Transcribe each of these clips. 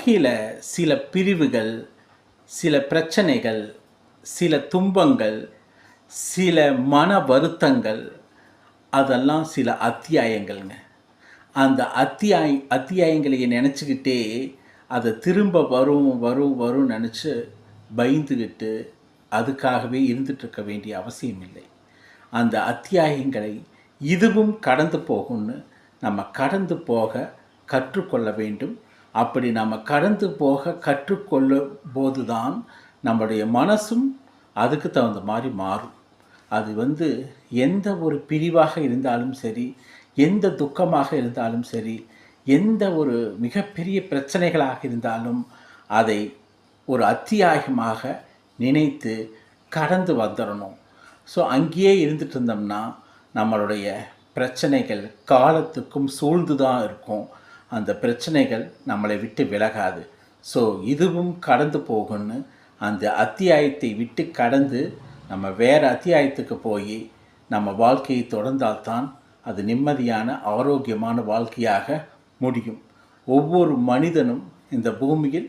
வாழ்க்கையில் சில பிரிவுகள், சில பிரச்சனைகள், சில துன்பங்கள், சில மன வருத்தங்கள், அதெல்லாம் சில அத்தியாயங்கள்ங்க. அந்த அத்தியாயங்களை நினச்சிக்கிட்டே அதை திரும்ப வரும் வரும் வரும் நினச்சி பயந்துக்கிட்டு அதுக்காகவே இருந்துகிட்ருக்க வேண்டிய அவசியம் இல்லை. அந்த அத்தியாயங்களை இதுவும் கடந்து போகும்னு நம்ம கடந்து போக கற்றுக்கொள்ள வேண்டும். அப்படி நம்ம கடந்து போக கற்றுக்கொள்ளும் போது தான் நம்முடைய மனசும் அதுக்கு தகுந்த மாதிரி மாறும். அது எந்த ஒரு பிரிவாக இருந்தாலும் சரி, எந்த துக்கமாக இருந்தாலும் சரி, எந்த ஒரு மிகப்பெரிய பிரச்சனைகளாக இருந்தாலும் அதை ஒரு அத்தியாயமாக நினைத்து கடந்து வந்துடணும். ஸோ அங்கேயே இருந்துட்டு இருந்தோம்னா நம்மளுடைய பிரச்சனைகள் காலத்துக்கும் சூழ்ந்து தான் இருக்கும். அந்த பிரச்சனைகள் நம்மளை விட்டு விலகாது. ஸோ இதுவும் கடந்து போகும்னு அந்த அத்தியாயத்தை விட்டு கடந்து நம்ம வேறு அத்தியாயத்துக்கு போய் நம்ம வாழ்க்கையை தொடர்ந்தால்தான் அது நிம்மதியான ஆரோக்கியமான வாழ்க்கையாக முடியும். ஒவ்வொரு மனிதனும் இந்த பூமியில்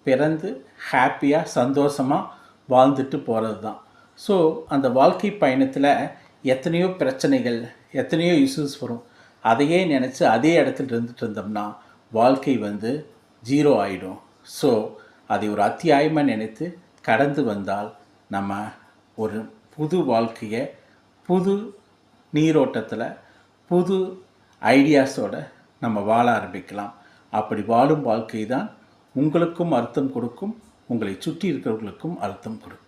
பிறந்து ஹாப்பியாக சந்தோஷமாக வாழ்ந்துட்டு போகிறது தான். ஸோ அந்த வாழ்க்கை பயணத்தில் எத்தனையோ பிரச்சனைகள், எத்தனையோ இஷ்யூஸ் வரும். அதையே நினச்சி அதே இடத்துல இருந்துட்டு இருந்தோம்னா வாழ்க்கை ஜீரோ ஆகிடும். ஸோ அதை ஒரு அத்தியாயமாக நினைத்து கடந்து வந்தால் நம்ம ஒரு புது வாழ்க்கையை புது நீரோட்டத்தில் புது ஐடியாஸோடு நம்ம வாழ ஆரம்பிக்கலாம். அப்படி வாழும் வாழ்க்கை தான் உங்களுக்கும் அர்த்தம் கொடுக்கும், உங்களை சுற்றி இருக்கிறவர்களுக்கும் அர்த்தம் கொடுக்கும்.